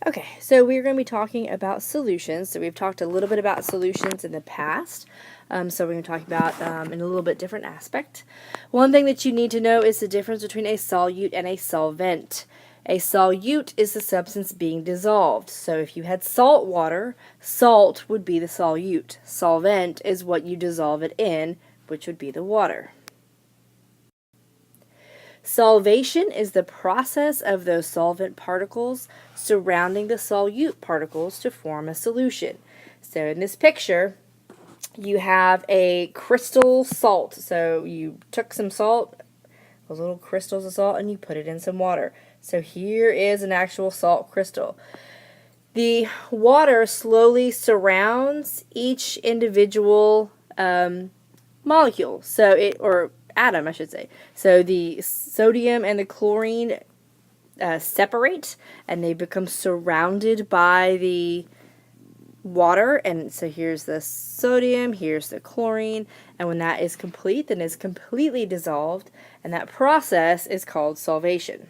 Okay, so we're going to be talking about solutions. So we've talked a little bit about solutions in the past. So we're going to talk about in a little bit different aspect. One thing that you need to know is the difference between a solute and a solvent. A solute is the substance being dissolved. So if you had salt water, salt would be the solute. Solvent is what you dissolve it in, which would be the water. Solvation is the process of those solvent particles surrounding the solute particles to form a solution. So in this picture, you have a crystal salt. So you took some salt, those little crystals of salt, and you put it in some water. So here is an actual salt crystal. The water slowly surrounds each individual molecule, or atom, I should say. So the sodium and the chlorine separate, and they become surrounded by the water. And so here's the sodium, here's the chlorine, and when that is complete, then it's completely dissolved, and that process is called solvation.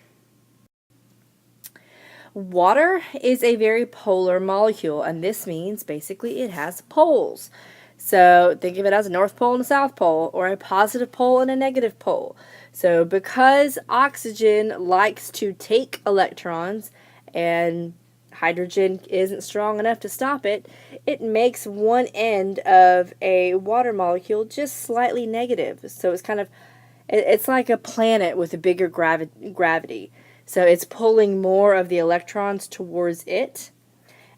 Water is a very polar molecule, and this means basically it has poles. So think of it as a north pole and a south pole, or a positive pole and a negative pole. So because oxygen likes to take electrons and hydrogen isn't strong enough to stop it, it makes one end of a water molecule just slightly negative. So it's like a planet with a bigger gravity. So it's pulling more of the electrons towards it,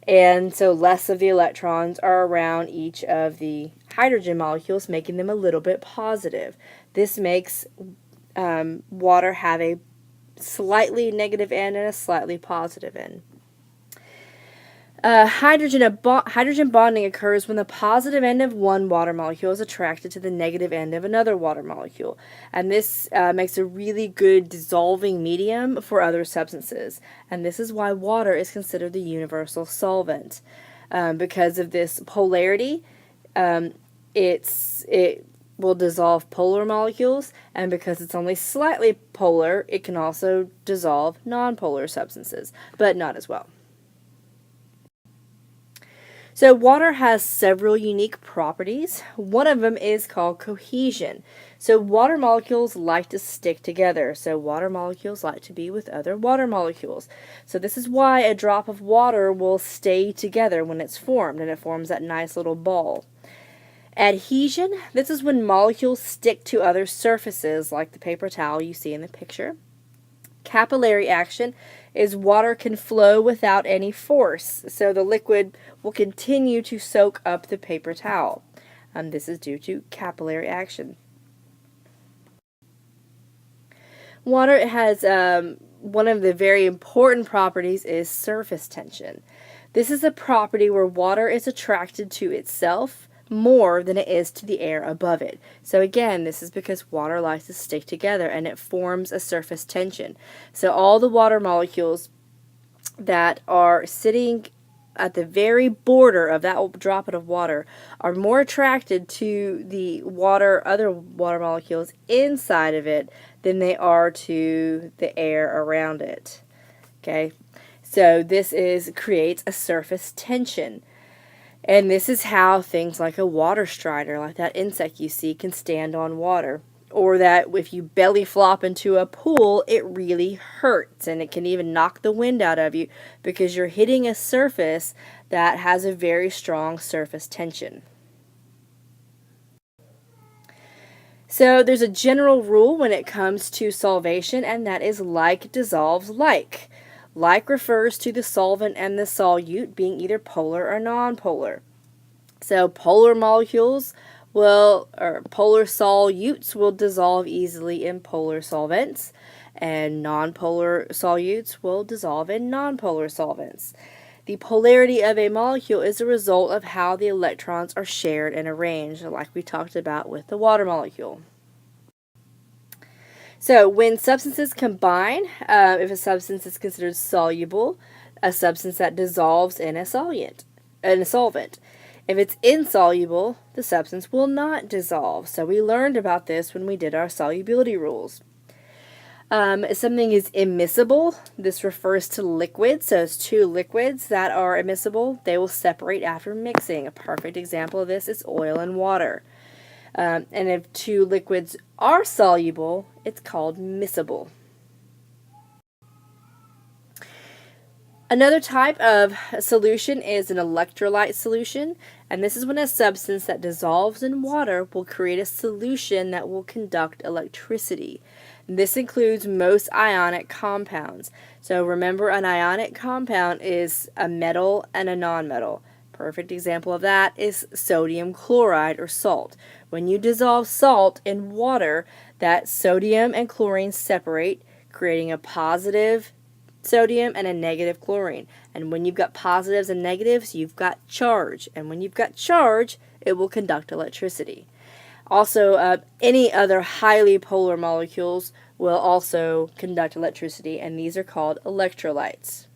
and so less of the electrons are around each of the hydrogen molecules, making them a little bit positive. This makes water have a slightly negative end and a slightly positive end. Hydrogen bonding occurs when the positive end of one water molecule is attracted to the negative end of another water molecule. And this makes a really good dissolving medium for other substances. And this is why water is considered the universal solvent. Because of this polarity, it will dissolve polar molecules, and because it's only slightly polar, it can also dissolve nonpolar substances, but not as well. So water has several unique properties. One of them is called cohesion. So water molecules like to stick together. So water molecules like to be with other water molecules. So this is why a drop of water will stay together when it's formed, and it forms that nice little ball. Adhesion, this is when molecules stick to other surfaces, like the paper towel you see in the picture. Capillary action is water can flow without any force, so the liquid will continue to soak up the paper towel. This is due to capillary action. Water has one of the very important properties is surface tension. This is a property where water is attracted to itself more than it is to the air above it. So again, this is because water likes to stick together and it forms a surface tension. So all the water molecules that are sitting at the very border of that droplet of water are more attracted to the other water molecules inside of it than they are to the air around it. Okay, so this creates a surface tension. And this is how things like a water strider, like that insect you see, can stand on water. Or that if you belly flop into a pool, it really hurts, and it can even knock the wind out of you because you're hitting a surface that has a very strong surface tension. So there's a general rule when it comes to solvation, and that is like dissolves like. Like refers to the solvent and the solute being either polar or nonpolar. So polar molecules polar solutes will dissolve easily in polar solvents, and nonpolar solutes will dissolve in nonpolar solvents. The polarity of a molecule is a result of how the electrons are shared and arranged, like we talked about with the water molecule. So when substances combine, if a substance is considered soluble, a substance that dissolves in a solvent. If it's insoluble, the substance will not dissolve. So we learned about this when we did our solubility rules. If something is immiscible, this refers to liquids. So it's two liquids that are immiscible. They will separate after mixing. A perfect example of this is oil and water. And if two liquids are soluble, it's called miscible. Another type of solution is an electrolyte solution, and this is when a substance that dissolves in water will create a solution that will conduct electricity. This includes most ionic compounds. So remember, an ionic compound is a metal and a nonmetal. Perfect example of that is sodium chloride or salt. When you dissolve salt in water, that sodium and chlorine separate, creating a positive sodium and a negative chlorine. And when you've got positives and negatives, you've got charge. And when you've got charge, it will conduct electricity. Also, any other highly polar molecules will also conduct electricity, and these are called electrolytes.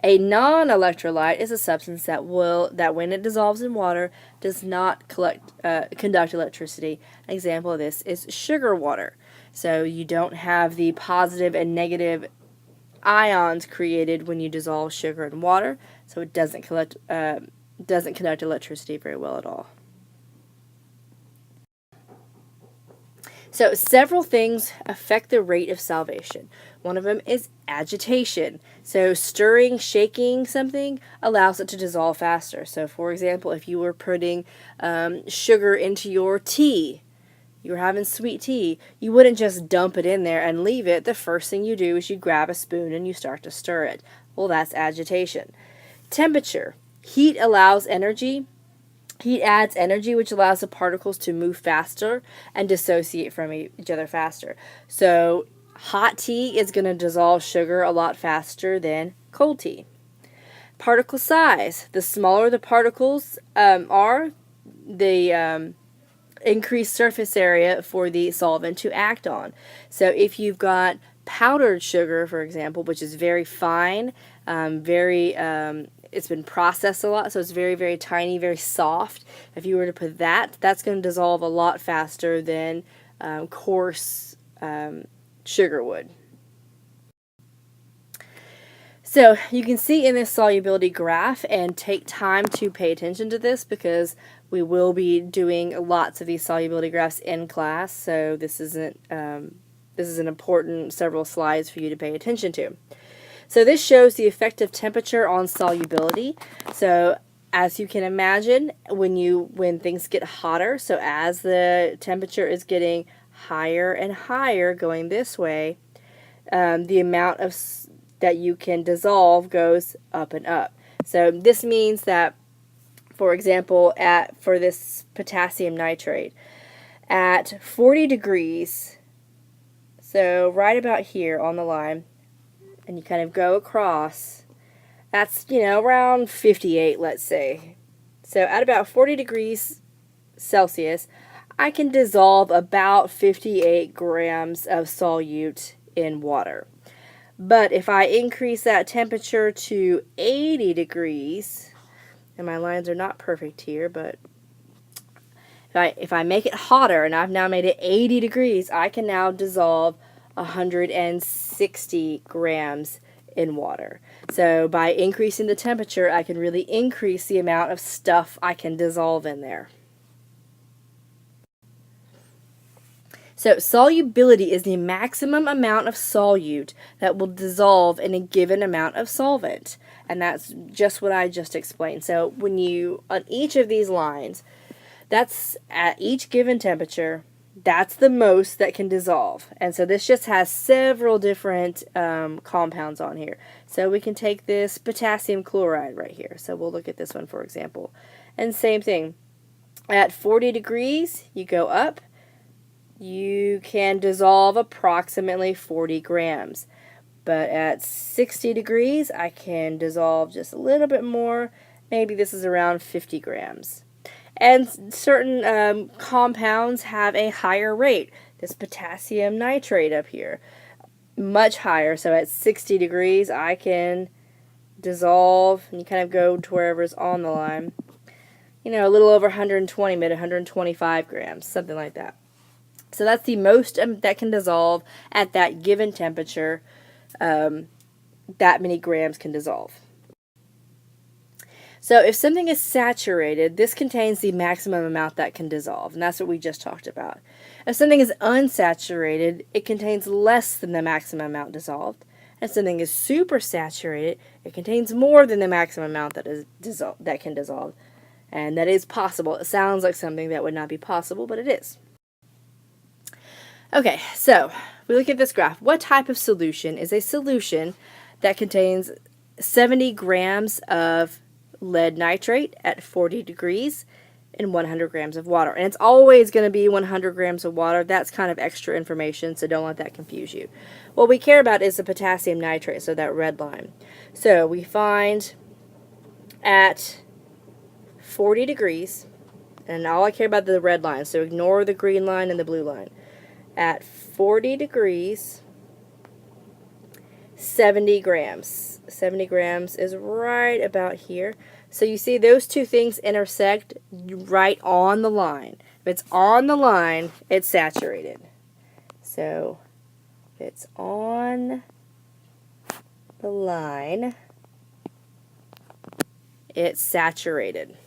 A non-electrolyte is a substance that when it dissolves in water, does not conduct electricity. An example of this is sugar water. So you don't have the positive and negative ions created when you dissolve sugar in water, so it doesn't conduct electricity very well at all. So several things affect the rate of solvation. One of them is agitation. So stirring, shaking something allows it to dissolve faster. So for example, if you were putting sugar into your tea, you were having sweet tea, you wouldn't just dump it in there and leave it. The first thing you do is you grab a spoon and you start to stir it. Well, that's agitation. Temperature. Heat allows energy. Heat adds energy, which allows the particles to move faster and dissociate from each other faster. So hot tea is going to dissolve sugar a lot faster than cold tea. Particle size. The smaller the particles are, the increased surface area for the solvent to act on. So if you've got powdered sugar, for example, which is very fine, it's been processed a lot, so it's very, very tiny, very soft. If you were to put that, that's going to dissolve a lot faster than coarse sugar would. So you can see in this solubility graph, and take time to pay attention to this because we will be doing lots of these solubility graphs in class, so this is an important several slides for you to pay attention to. So this shows the effect of temperature on solubility. So as you can imagine, when things get hotter, so as the temperature is getting higher and higher going this way, the amount of that you can dissolve goes up and up. So this means that, for example, for this potassium nitrate, at 40 degrees, so right about here on the line, and you kind of go across, that's, around 58, let's say. So at about 40 degrees Celsius, I can dissolve about 58 grams of solute in water. But if I increase that temperature to 80 degrees, and my lines are not perfect here, but if I make it hotter, and I've now made it 80 degrees, I can now dissolve 160 grams in water. So by increasing the temperature, I can really increase the amount of stuff I can dissolve in there. So solubility is the maximum amount of solute that will dissolve in a given amount of solvent. And that's just what I just explained. So when on each of these lines, that's at each given temperature, that's the most that can dissolve. And so this just has several different compounds on here. So we can take this potassium chloride right here. So we'll look at this one, for example. And same thing. At 40 degrees, you go up. You can dissolve approximately 40 grams. But at 60 degrees, I can dissolve just a little bit more. Maybe this is around 50 grams. And certain compounds have a higher rate. This potassium nitrate up here, much higher. So at 60 degrees, I can dissolve, and you kind of go to wherever's on the line, a little over 120, maybe 125 grams, something like that. So that's the most that can dissolve at that given temperature. That many grams can dissolve. So if something is saturated, this contains the maximum amount that can dissolve, and that's what we just talked about. If something is unsaturated, it contains less than the maximum amount dissolved. If something is supersaturated, it contains more than the maximum amount that can dissolve. And that is possible. It sounds like something that would not be possible, but it is. Okay, so we look at this graph. What type of solution is a solution that contains 70 grams of lead nitrate at 40 degrees and 100 grams of water? And it's always going to be 100 grams of water. That's kind of extra information, so don't let that confuse you. What we care about is the potassium nitrate, so that red line. So we find at 40 degrees, and all I care about is the red line, so ignore the green line and the blue line. At 40 degrees, 70 grams. 70 grams is right about here. So you see those two things intersect right on the line. If it's on the line, it's saturated. So if it's on the line, it's saturated.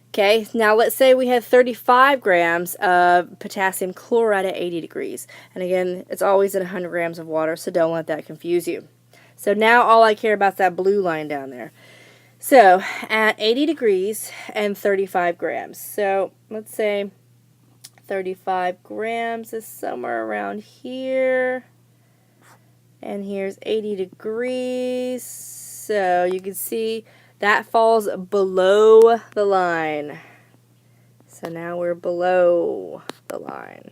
Okay, now let's say we have 35 grams of potassium chloride at 80 degrees. And again, it's always at 100 grams of water, so don't let that confuse you. So now all I care about is that blue line down there. So at 80 degrees and 35 grams. So let's say 35 grams is somewhere around here. And here's 80 degrees. So you can see that falls below the line. So now we're below the line.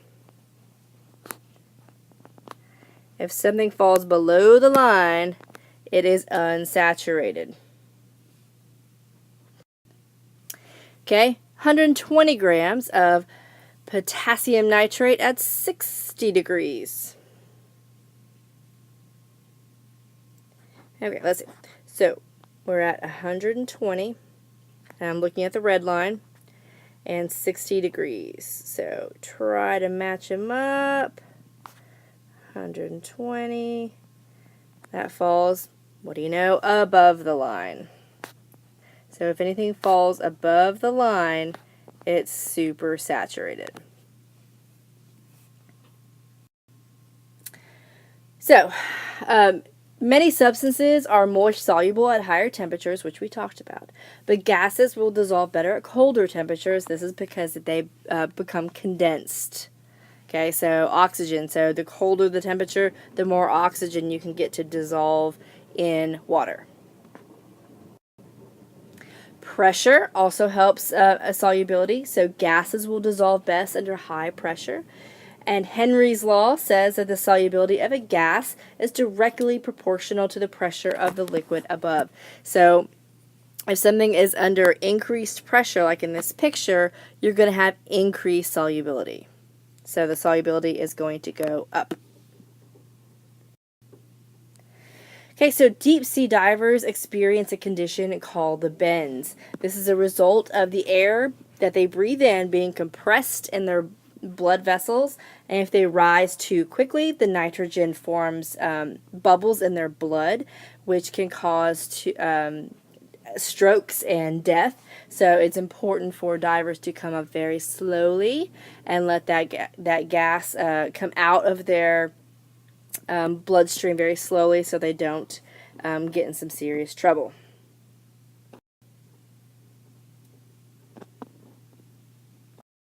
If something falls below the line, it is unsaturated. Okay, 120 grams of potassium nitrate at 60 degrees. Okay, let's see. So we're at 120, and I'm looking at the red line, and 60 degrees. So try to match them up. 120. That falls, what do you know, above the line. So if anything falls above the line, it's super saturated. So, many substances are more soluble at higher temperatures, which we talked about. But gases will dissolve better at colder temperatures. This is because they become condensed. Okay, so oxygen. So the colder the temperature, the more oxygen you can get to dissolve in water. Pressure also helps solubility. So gases will dissolve best under high pressure. And Henry's law says that the solubility of a gas is directly proportional to the pressure of the liquid above. So if something is under increased pressure, like in this picture, you're going to have increased solubility. So the solubility is going to go up. Okay, so deep sea divers experience a condition called the bends. This is a result of the air that they breathe in being compressed in their blood vessels, and if they rise too quickly, the nitrogen forms bubbles in their blood, which can cause strokes and death. So it's important for divers to come up very slowly and let that gas come out of their bloodstream very slowly, so they don't get in some serious trouble.